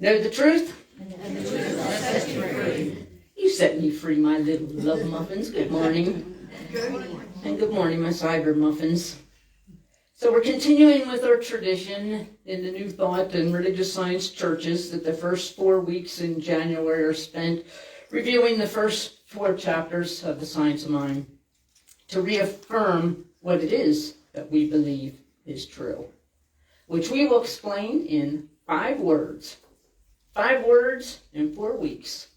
Know the truth? And the truth will set you free. You set me free, my little love muffins. Good morning. Good morning. And good morning, my cyber muffins. So we're continuing with our tradition in the New Thought and Religious Science churches that the first 4 weeks in January are spent reviewing the first 4 chapters of the Science of Mind to reaffirm what it is that we believe is true, which we will explain in 5 words. 5 words in 4 weeks.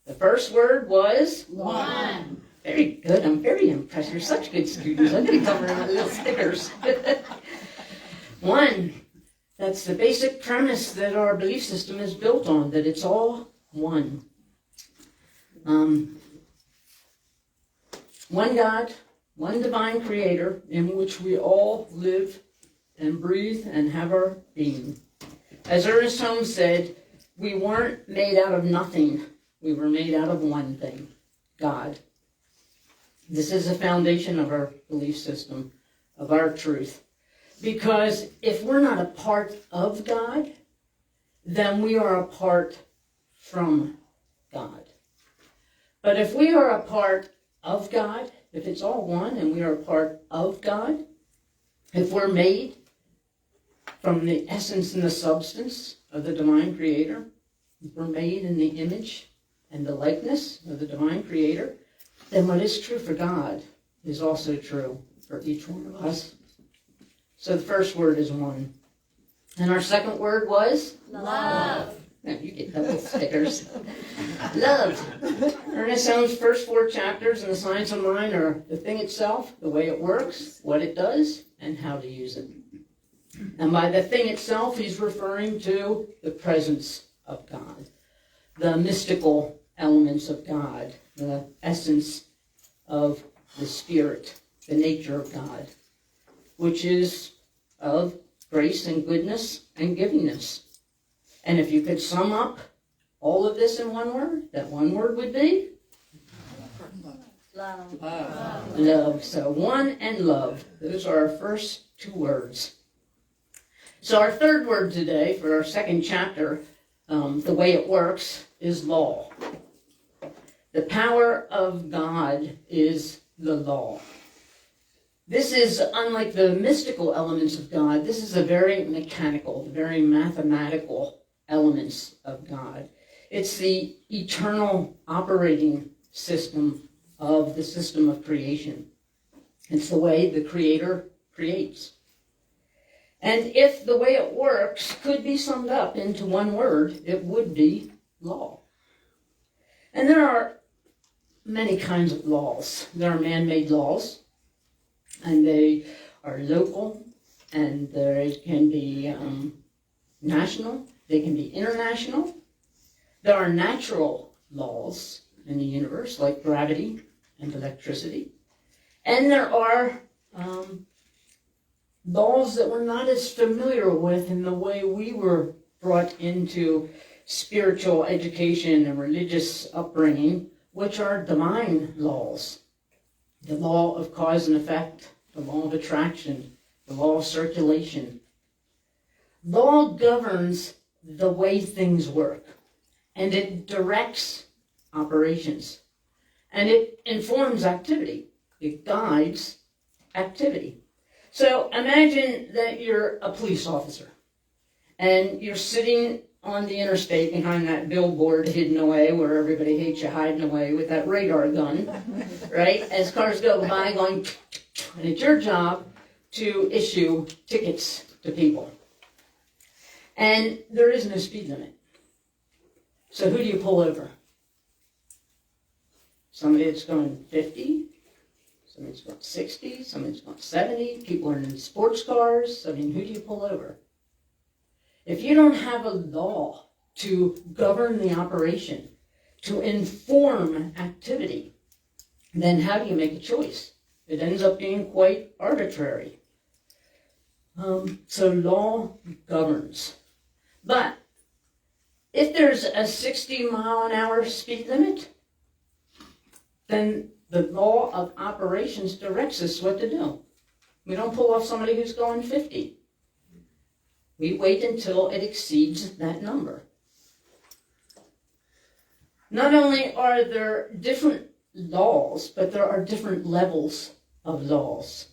The first word was? One. Very good. I'm very impressed. You're such good students. I'm going to cover them with little stickers. 1. That's the basic premise that our belief system is built on, that it's all one. One God, one divine creator in which we all live and breathe and have our being. As Ernest Holmes said, we weren't made out of nothing. We were made out of one thing, God. This is the foundation of our belief system, of our truth. Because if we're not a part of God, then we are apart from God. But if we are a part of God, if it's all one and we are a part of God, if we're made from the essence and the substance of the divine creator, if we're made in the image and the likeness of the divine creator, then what is true for God is also true for each one of us. So the first word is one. And our second word was? Love. Now you get double stickers. Love. Ernest Holmes' first 4 chapters in the Science of Mind are the thing itself, the way it works, what it does, and how to use it. And by the thing itself, he's referring to the presence of God, the mystical elements of God, the essence of the Spirit, the nature of God, which is of grace and goodness and givingness. And if you could sum up all of this in one word, that one word would be? Love. Love. So one and love. Those are our first 2 words. So our third word today for our second chapter, the way it works, is law. The power of God is the law. This is, unlike the mystical elements of God, this is a very mechanical, very mathematical elements of God. It's the eternal operating system of the system of creation. It's the way the Creator creates. And if the way it works could be summed up into one word, it would be law. And there are many kinds of laws. There are man-made laws, and they are local, and they can be national, they can be international. There are natural laws in the universe, like gravity and electricity. And there are laws that we're not as familiar with in the way we were brought into spiritual education and religious upbringing, which are divine laws. The law of cause and effect, the law of attraction, the law of circulation. Law governs the way things work, and it directs operations, and it informs activity. It guides activity. So imagine that you're a police officer, and you're sitting on the interstate behind that billboard hidden away where everybody hates you hiding away with that radar gun, right? As cars go by going, and it's your job to issue tickets to people. And there is no speed limit. So who do you pull over? Somebody that's going 50, somebody that's going 60, somebody that's going 70, people are in sports cars. I mean, who do you pull over? If you don't have a law to govern the operation, to inform activity, then how do you make a choice? It ends up being quite arbitrary. So law governs. But if there's a 60-mile-an-hour speed limit, then the law of operations directs us what to do. We don't pull off somebody who's going 50. We wait until it exceeds that number. Not only are there different laws, but there are different levels of laws.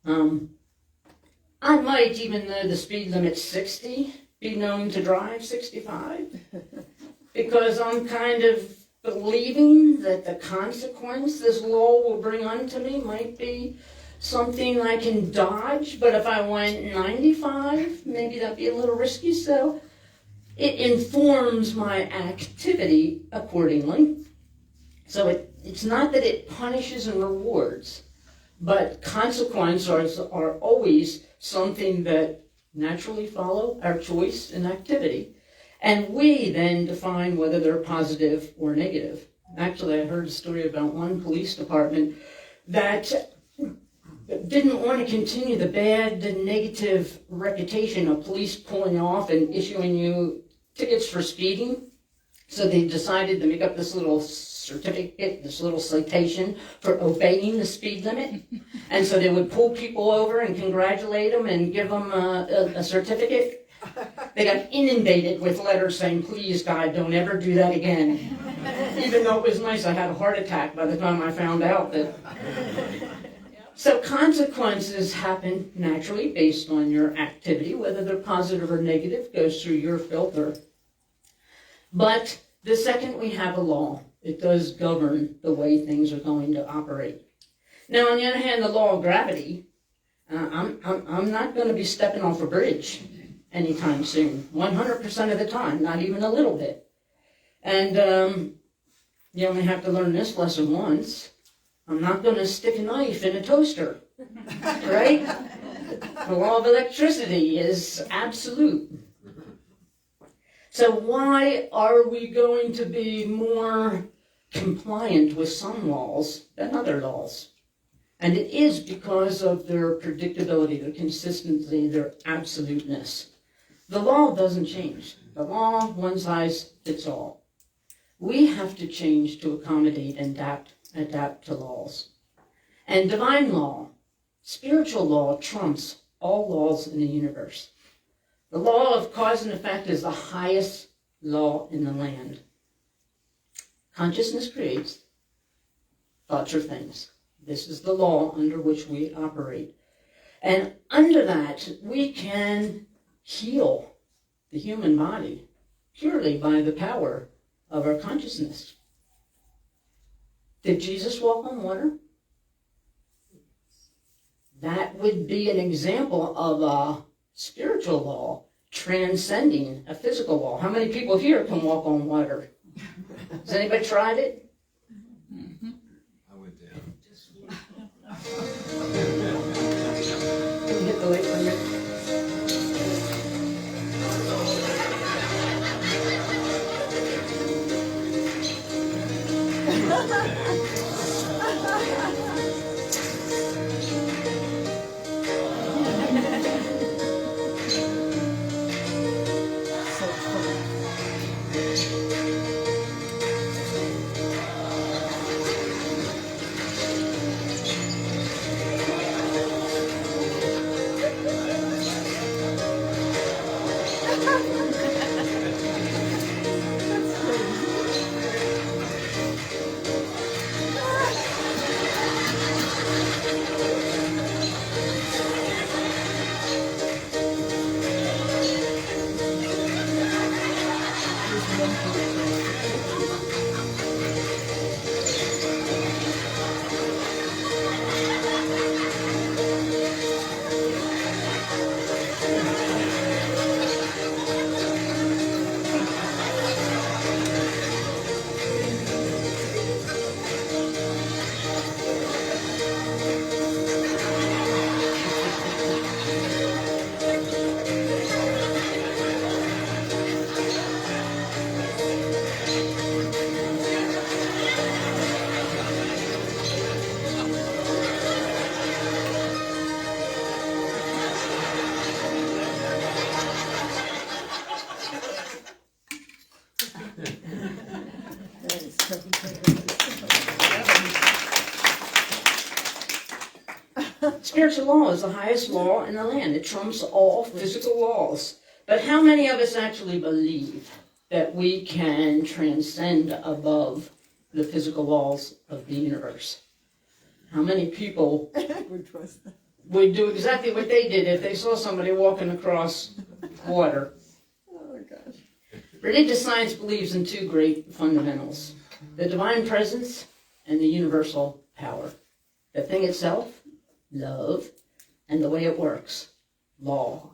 I might, even though the speed limit's 60, be known to drive 65, because I'm kind of believing that the consequence this law will bring unto me might be something I can dodge, but if I went 95, maybe that'd be a little risky, so it informs my activity accordingly. So it's not that it punishes and rewards, but consequences are always something that naturally follow our choice and activity. And we then define whether they're positive or negative. Actually, I heard a story about one police department that didn't want to continue the bad, the negative reputation of police pulling off and issuing you tickets for speeding. So they decided to make up this little certificate, this little citation for obeying the speed limit. And so they would pull people over and congratulate them and give them a certificate. They got inundated with letters saying, please, God, don't ever do that again. Even though it was nice, I had a heart attack by the time I found out that. So consequences happen naturally based on your activity, whether they're positive or negative, goes through your filter. But the second we have a law, it does govern the way things are going to operate. Now, on the other hand, the law of gravity, I'm not going to be stepping off a bridge anytime soon, 100% of the time, not even a little bit. And you only have to learn this lesson once. I'm not going to stick a knife in a toaster, right? The law of electricity is absolute. So why are we going to be more compliant with some laws than other laws? And it is because of their predictability, their consistency, their absoluteness. The law doesn't change. The law, one size fits all. We have to change to accommodate and adapt to laws. And divine law, spiritual law, trumps all laws in the universe. The law of cause and effect is the highest law in the land. Consciousness creates, thoughts are things. This is the law under which we operate. And under that, we can heal the human body purely by the power of our consciousness. Did Jesus walk on water? That would be an example of a spiritual law transcending a physical law. How many people here can walk on water? Has anybody tried it? I went down. Can you hit the light for me? Spiritual law is the highest law in the land. It trumps all physical laws. But how many of us actually believe that we can transcend above the physical laws of the universe. How many people would do exactly what they did if they saw somebody walking across water? Oh, gosh. Religious science believes in two great fundamentals: the divine presence and the universal power. The thing itself, love, and the way it works, law.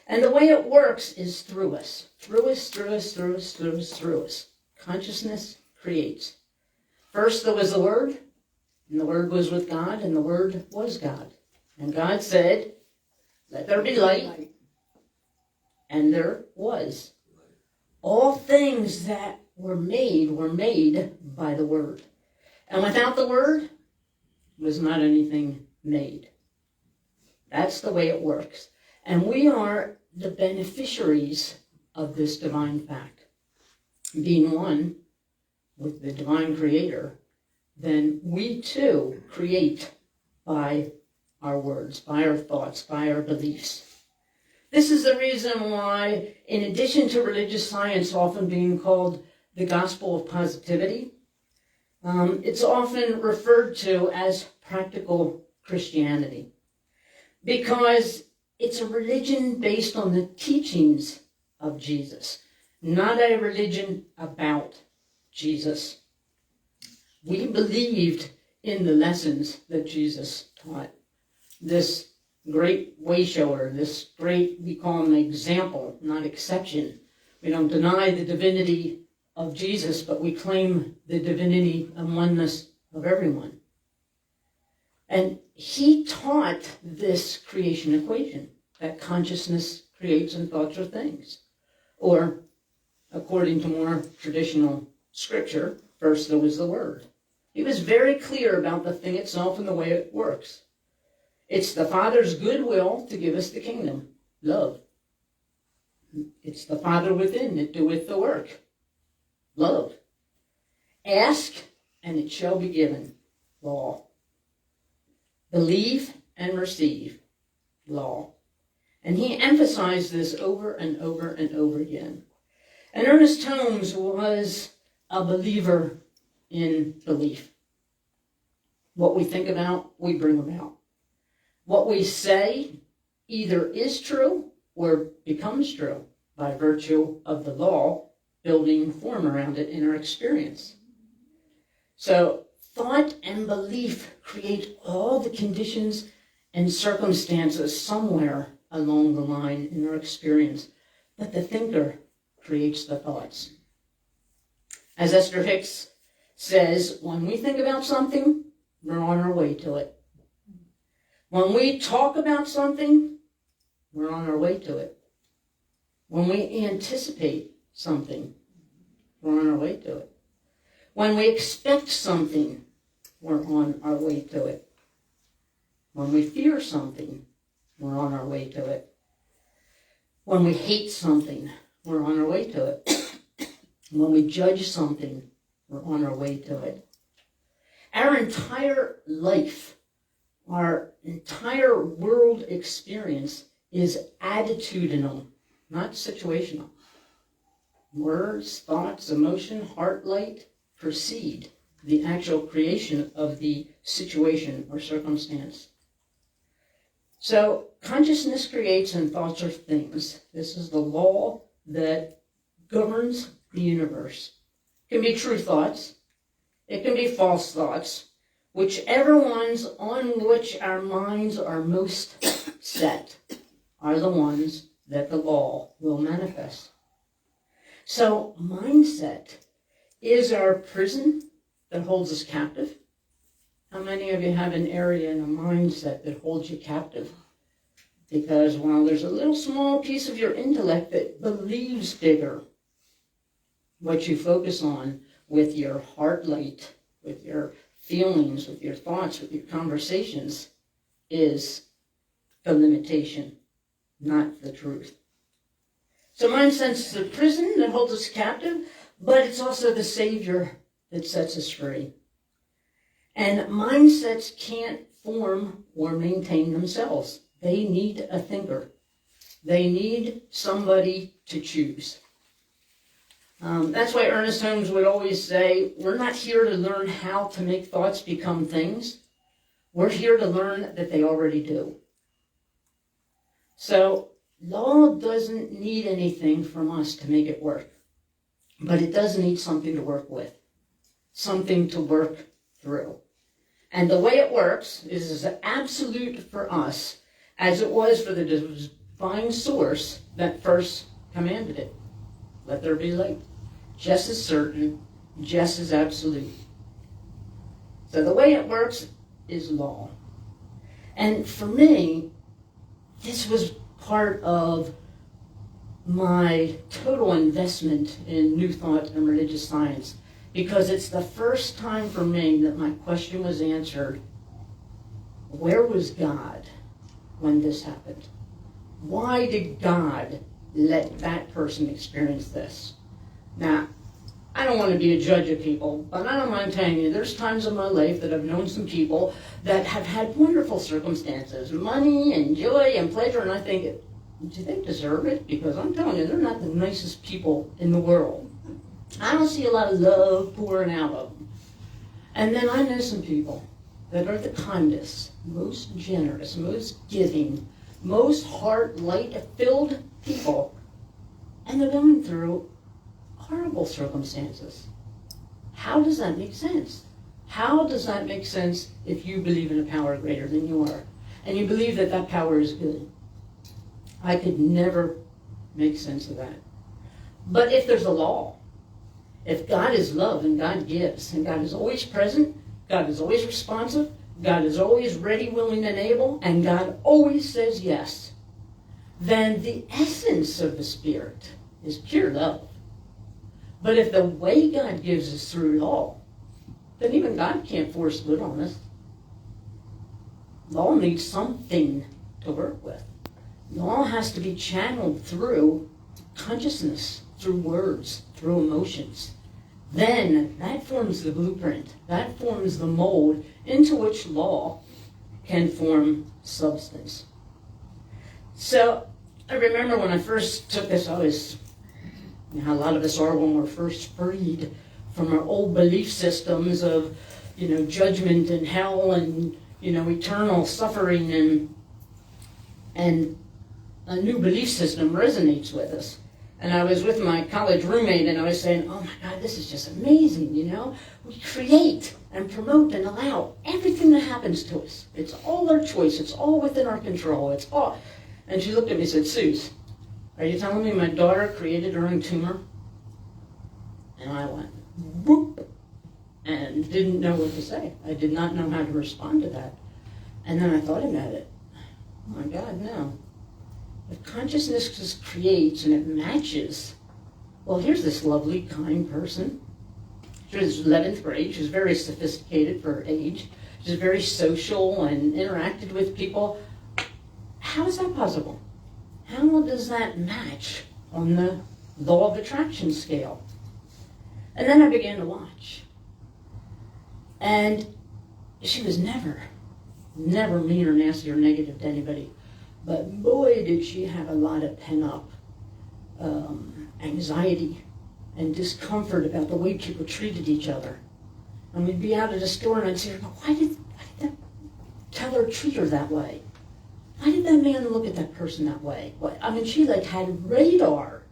And the way it works is through us. Through us, through us, through us, through us, through us. Consciousness creates. First there was the Word, and the Word was with God, and the Word was God. And God said, "Let there be light," and there was. All things that were made by the Word. And without the Word was not anything made. That's the way it works. And we are the beneficiaries of this divine fact. Being one with the divine creator, then we too create by our words, by our thoughts, by our beliefs. This is the reason why, in addition to religious science often being called the gospel of positivity, it's often referred to as practical Christianity, because it's a religion based on the teachings of Jesus, not a religion about Jesus. We believed in the lessons that Jesus taught. This great way shower, this great, we call him example, not exception. We don't deny the divinity of Jesus, but we claim the divinity and oneness of everyone. And he taught this creation equation, that consciousness creates and thoughts are things. Or, according to more traditional scripture, first there was the Word. He was very clear about the thing itself and the way it works. It's the Father's good will to give us the kingdom, love. It's the Father within that doeth the work, love. Ask, and it shall be given, law. Believe and receive, law. And he emphasized this over and over and over again. And Ernest Holmes was a believer in belief. What we think about, we bring about. What we say either is true or becomes true by virtue of the law building form around it in our experience. So thought and belief create all the conditions and circumstances somewhere along the line in our experience, but the thinker creates the thoughts. As Esther Hicks says, when we think about something, we're on our way to it. When we talk about something, we're on our way to it. When we anticipate something, we're on our way to it. When we expect something, we're on our way to it. When we fear something, we're on our way to it. When we hate something, we're on our way to it. When we judge something, we're on our way to it. Our entire life, our entire world experience is attitudinal, not situational. Words, thoughts, emotion, heart light precede the actual creation of the situation or circumstance. So consciousness creates and thoughts are things. This is the law that governs the universe. It can be true thoughts. It can be false thoughts. Whichever ones on which our minds are most set are the ones that the law will manifest. So mindset is our prison that holds us captive. How many of you have an area in a mindset that holds you captive? Because while there's a little small piece of your intellect that believes bigger, what you focus on with your heart light, with your feelings, with your thoughts, with your conversations, is the limitation, not the truth. So mindset's the prison that holds us captive, but it's also the savior that sets us free. And mindsets can't form or maintain themselves. They need a thinker. They need somebody to choose. That's why Ernest Holmes would always say, we're not here to learn how to make thoughts become things. We're here to learn that they already do. So law doesn't need anything from us to make it work. But it does need something to work with, something to work through. And the way it works is as absolute for us as it was for the divine source that first commanded it. Let there be light. Just as certain, just as absolute. So the way it works is law. And for me, this was part of my total investment in New Thought and religious science, because it's the first time for me that my question was answered, where was God when this happened? Why did God let that person experience this? Now, I don't want to be a judge of people, but I don't mind telling you, there's times in my life that I've known some people that have had wonderful circumstances, money and joy and pleasure, and I think, do they deserve it? Because I'm telling you, they're not the nicest people in the world. I don't see a lot of love pouring out of them. And then I know some people that are the kindest, most generous, most giving, most heart light-filled people, and they're going through horrible circumstances. How does that make sense? How does that make sense if you believe in a power greater than you are, and you believe that that power is good? I could never make sense of that. But if there's a law, if God is love and God gives, and God is always present, God is always responsive, God is always ready, willing, and able, and God always says yes, then the essence of the Spirit is pure love. But if the way God gives is through law, then even God can't force good on us. Law needs something to work with. Law has to be channeled through consciousness, through words, through emotions. Then that forms the blueprint, that forms the mold into which law can form substance. So I remember when I first took this, I was, you know, how a lot of us are when we're first freed from our old belief systems of, judgment and hell and, eternal suffering, and a new belief system resonates with us. And I was with my college roommate, and I was saying, oh my God, this is just amazing, We create and promote and allow everything that happens to us. It's all our choice. It's all within our control. It's all. And she looked at me and said, Suze, are you telling me my daughter created her own tumor? And I went, whoop, and didn't know what to say. I did not know how to respond to that. And then I thought about it. Oh my God, no. If consciousness just creates and it matches, well, here's this lovely, kind person. She was 11th grade. She was very sophisticated for her age. She was very social and interacted with people. How is that possible? How does that match on the law of attraction scale? And then I began to watch. And she was never mean or nasty or negative to anybody. But boy, did she have a lot of pent-up anxiety and discomfort about the way people treated each other. And we'd be out at a store and I'd say, why did that teller treat her that way? Why did that man look at that person that way? She had radar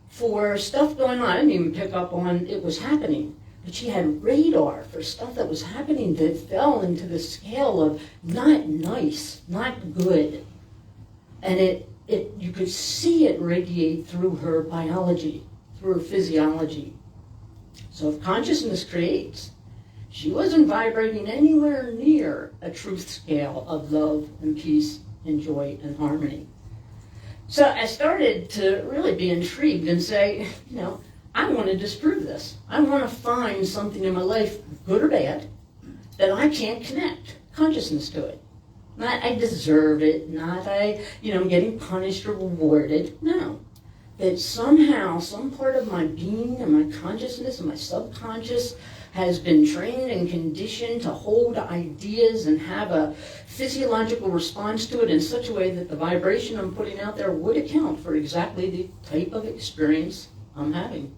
for stuff going on. I didn't even pick up on it was happening. But she had radar for stuff that was happening that fell into the scale of not nice, not good. And you could see it radiate through her biology, through her physiology. So if consciousness creates, she wasn't vibrating anywhere near a truth scale of love and peace and joy and harmony. So I started to really be intrigued and say, I want to disprove this. I want to find something in my life, good or bad, that I can't connect consciousness to it. Not I deserve it, not I'm getting punished or rewarded. No. That somehow, some part of my being and my consciousness and my subconscious has been trained and conditioned to hold ideas and have a physiological response to it in such a way that the vibration I'm putting out there would account for exactly the type of experience I'm having.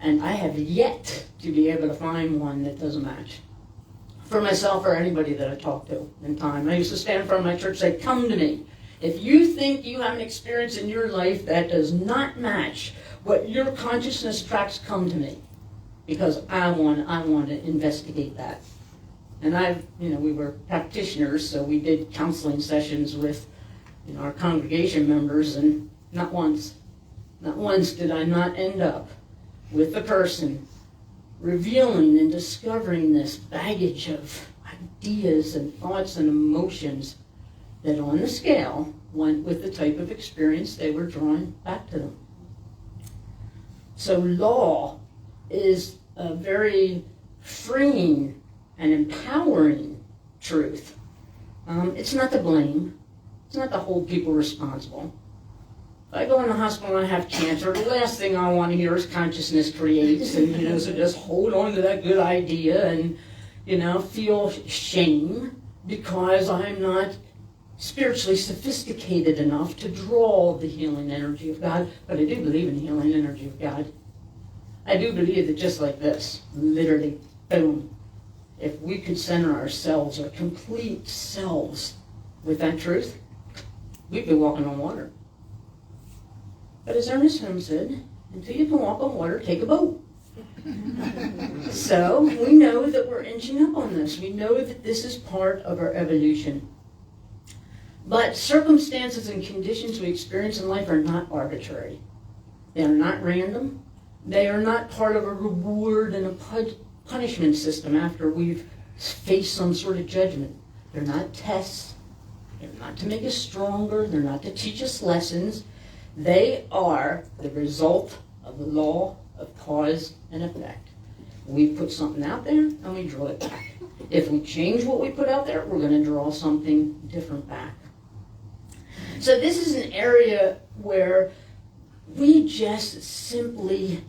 And I have yet to be able to find one that doesn't match. For myself or anybody that I talk to in time. I used to stand in front of my church and say, come to me. If you think you have an experience in your life that does not match what your consciousness tracks, come to me. Because I want to investigate that. And we were practitioners, so we did counseling sessions with our congregation members, and not once did I not end up with the person revealing and discovering this baggage of ideas and thoughts and emotions that on the scale went with the type of experience they were drawing back to them. So law is a very freeing and empowering truth. It's not to blame. It's not to hold people responsible. If I go in the hospital and I have cancer, the last thing I want to hear is consciousness creates, and so just hold on to that good idea and feel shame because I'm not spiritually sophisticated enough to draw the healing energy of God. But I do believe in the healing energy of God. I do believe that just like this, literally, boom, if we could center ourselves, our complete selves, with that truth, we'd be walking on water. But as Ernest Holmes said, until you can walk on water, take a boat. So we know that we're inching up on this. We know that this is part of our evolution. But circumstances and conditions we experience in life are not arbitrary. They are not random. They are not part of a reward and a punishment system after we've faced some sort of judgment. They're not tests. They're not to make us stronger. They're not to teach us lessons. They are the result of the law of cause and effect. We put something out there and we draw it back. If we change what we put out there, we're going to draw something different back. So this is an area where we just simply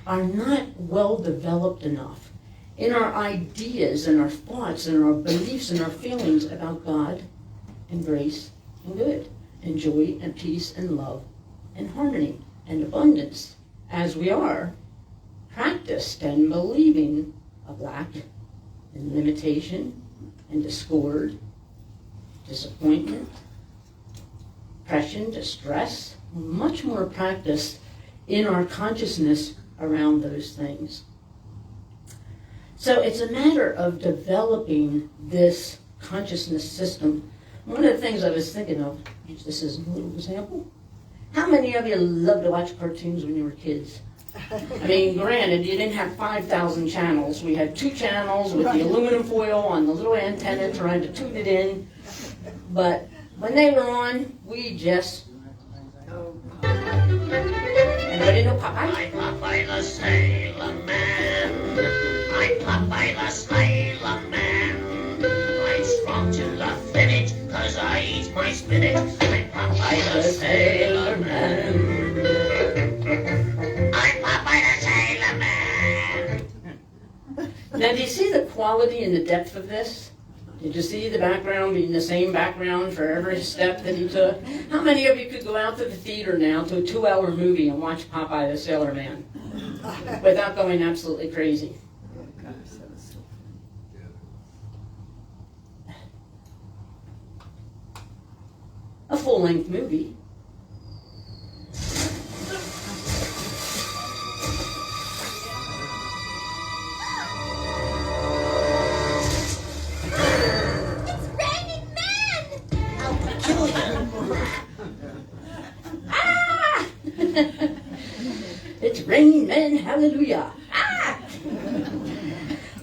are not well developed enough in our ideas and our thoughts and our beliefs and our feelings about God and grace and good and joy and peace and love and harmony and abundance, as we are practiced and believing of lack and limitation and discord, disappointment, depression, distress, much more practiced in our consciousness around those things. So it's a matter of developing this consciousness system. One of the things I was thinking of, use this as a little example, how many of you loved to watch cartoons when you were kids? I mean, granted, you didn't have 5,000 channels. We had 2 channels with the aluminum foil on the little antenna trying to tune it in. But when they were on, we just... Anybody know Popeye? I'm Popeye the Sailor Man. I'm Popeye the Sailor Man. I'm strong to the finish, 'cause I eat my spinach. I'm Popeye the Sailor Man. I'm Popeye the Sailor Man. Now, do you see the quality and the depth of this? Did you see the background being the same background for every step that he took? How many of you could go out to the theater now to a 2-hour movie and watch Popeye the Sailor Man without going absolutely crazy? A full-length movie. It's raining men, hallelujah. Ah!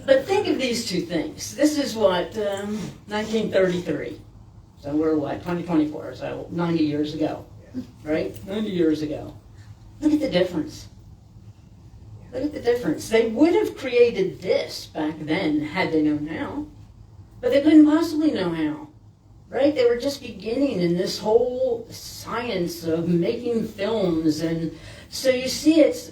But think of these two things. This is what, 1933. So we're what, 2024, so 90 years ago, right? 90 years ago. Look at the difference. Look at the difference. They would have created this back then had they known how, but they couldn't possibly know how. Right? They were just beginning in this whole science of making films. And so you see it's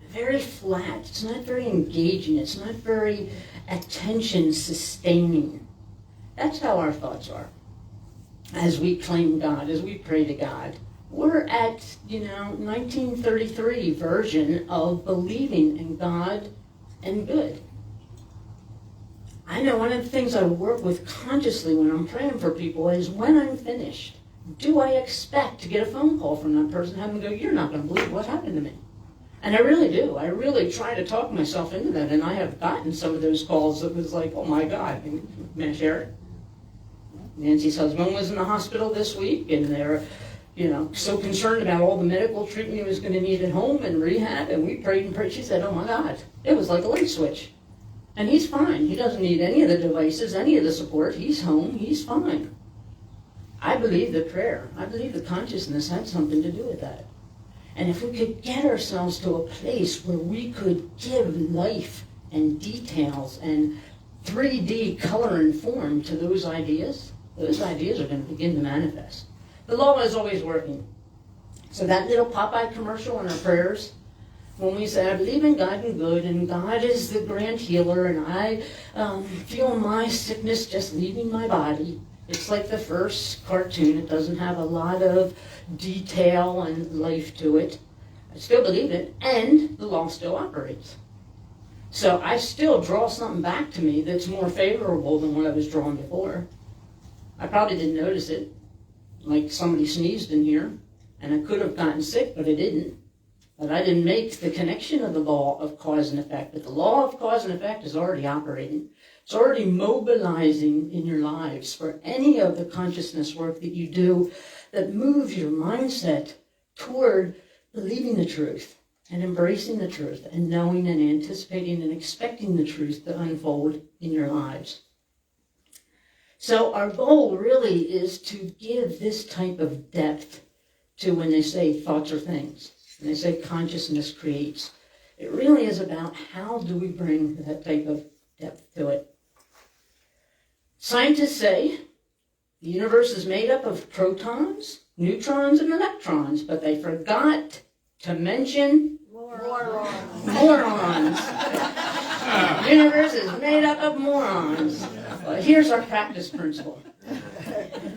very flat. It's not very engaging. It's not very attention-sustaining. That's how our thoughts are. As we claim God, as we pray to God, We're at, 1933 version of believing in God and good. I know one of the things I work with consciously when I'm praying for people is when I'm finished, do I expect to get a phone call from that person having to go, you're not going to believe what happened to me. And I really do. I really try to talk myself into that. And I have gotten some of those calls that was like, oh my God, may I share it? Nancy's husband was in the hospital this week, and they're, so concerned about all the medical treatment he was going to need at home and rehab. And we prayed and prayed. She said, oh my God, it was like a light switch. And he's fine. He doesn't need any of the devices, any of the support. He's home. He's fine. I believe the prayer, I believe the consciousness had something to do with that. And if we could get ourselves to a place where we could give life and details and 3D color and form to those ideas are going to begin to manifest. The law is always working. So that little Popeye commercial in our prayers, when we say, I believe in God and good, and God is the grand healer, and I feel my sickness just leaving my body. It's like the first cartoon. It doesn't have a lot of detail and life to it. I still believe it, and the law still operates. So I still draw something back to me that's more favorable than what I was drawing before. I probably didn't notice it, like somebody sneezed in here, and I could have gotten sick, but I didn't. But I didn't make the connection of the law of cause and effect. But the law of cause and effect is already operating. It's already mobilizing in your lives for any of the consciousness work that you do that moves your mindset toward believing the truth and embracing the truth and knowing and anticipating and expecting the truth to unfold in your lives. So our goal really is to give this type of depth to when they say thoughts are things, when they say consciousness creates. It really is about how do we bring that type of depth to it. Scientists say the universe is made up of protons, neutrons, and electrons, but they forgot to mention morons. The universe is made up of morons. Well, here's our practice principle.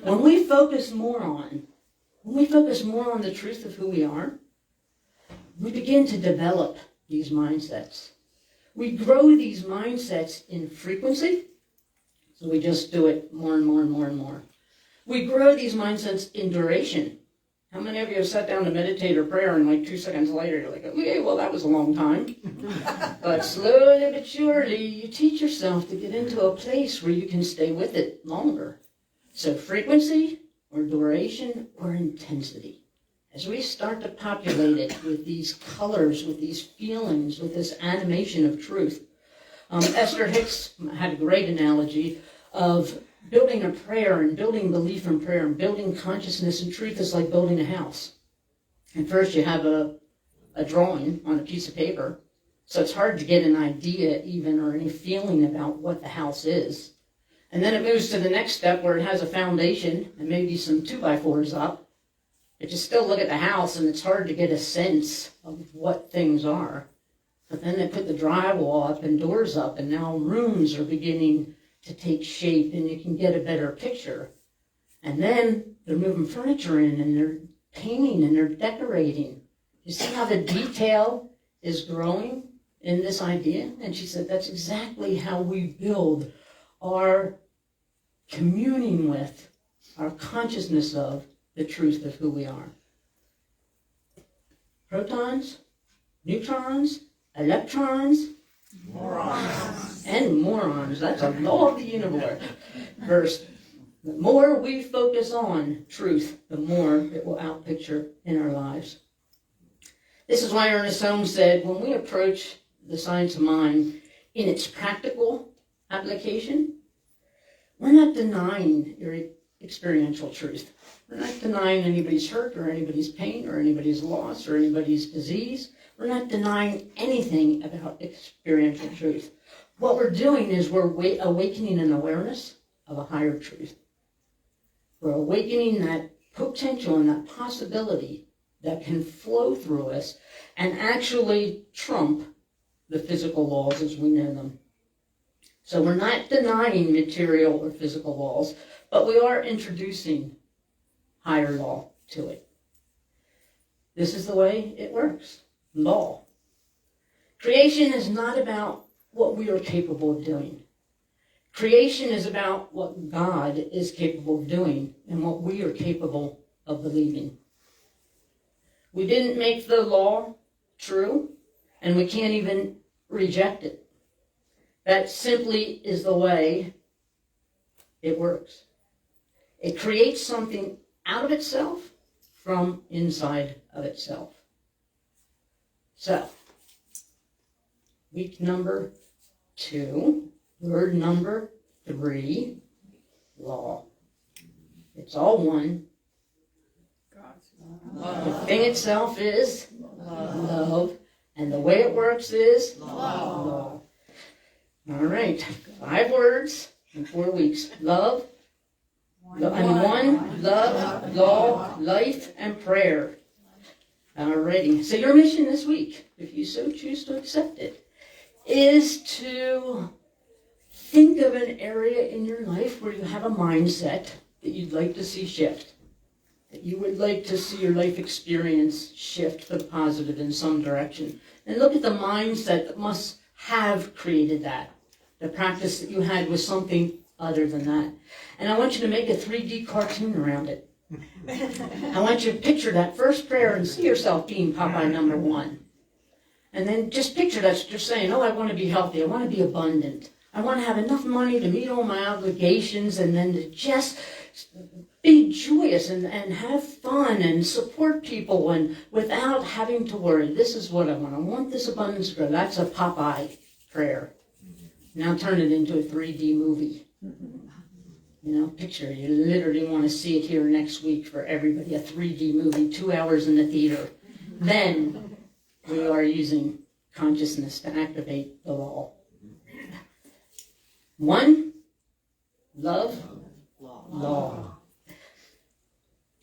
When we focus more on the truth of who we are, we begin to develop these mindsets. We grow these mindsets in frequency, so we just do it more and more and more and more. We grow these mindsets in duration. How many of you have sat down to meditate or prayer and like 2 seconds later you're like, okay, well that was a long time. But slowly but surely you teach yourself to get into a place where you can stay with it longer. So frequency or duration or intensity. As we start to populate it with these colors, with these feelings, with this animation of truth. Esther Hicks had a great analogy of building a prayer and building belief in prayer and building consciousness and truth is like building a house. And first you have a drawing on a piece of paper, so it's hard to get an idea even or any feeling about what the house is. And then it moves to the next step where it has a foundation and maybe some 2x4s up. But you still look at the house and it's hard to get a sense of what things are. But then they put the drywall up and doors up and now rooms are beginning to take shape and you can get a better picture. And then they're moving furniture in and they're painting and they're decorating. You see how the detail is growing in this idea? And she said that's exactly how we build our communing with, our consciousness of the truth of who we are. Protons, neutrons, electrons, morons. And morons. That's a law of the universe. The more we focus on truth, the more it will outpicture in our lives. This is why Ernest Holmes said, when we approach the science of mind in its practical application, we're not denying your experiential truth. We're not denying anybody's hurt or anybody's pain or anybody's loss or anybody's disease. We're not denying anything about experiential truth. What we're doing is we're awakening an awareness of a higher truth. We're awakening that potential and that possibility that can flow through us and actually trump the physical laws as we know them. So we're not denying material or physical laws, but we are introducing higher law to it. This is the way it works. Law. Creation is not about what we are capable of doing. Creation is about what God is capable of doing and what we are capable of believing. We didn't make the law true, and we can't even reject it. That simply is the way it works. It creates something out of itself from inside of itself. So, week number 2, word number 3, law. It's all one. The thing itself is love, and the way it works is law. All right, 5 words in 4 weeks. Love, one, love, law, life, and prayer. Alrighty, so your mission this week, if you so choose to accept it, is to think of an area in your life where you have a mindset that you'd like to see shift. That you would like to see your life experience shift for the positive in some direction. And look at the mindset that must have created that. The practice that you had was something other than that. And I want you to make a 3D cartoon around it. I want you to picture that first prayer and see yourself being Popeye number 1. And then just picture that you're saying, oh, I want to be healthy. I want to be abundant. I want to have enough money to meet all my obligations, and then to just be joyous and have fun and support people and without having to worry. This is what I want. I want this abundance to grow. That's a Popeye prayer. Now turn it into a 3D movie. You know, picture, you literally want to see it here next week for everybody, a 3D movie, 2 hours in the theater. Then we are using consciousness to activate the law. 1, love, law.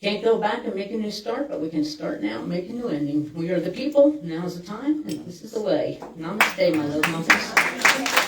Can't go back and make a new start, but we can start now and make a new ending. We are the people, now's the time, and this is the way. Namaste, my love muffins.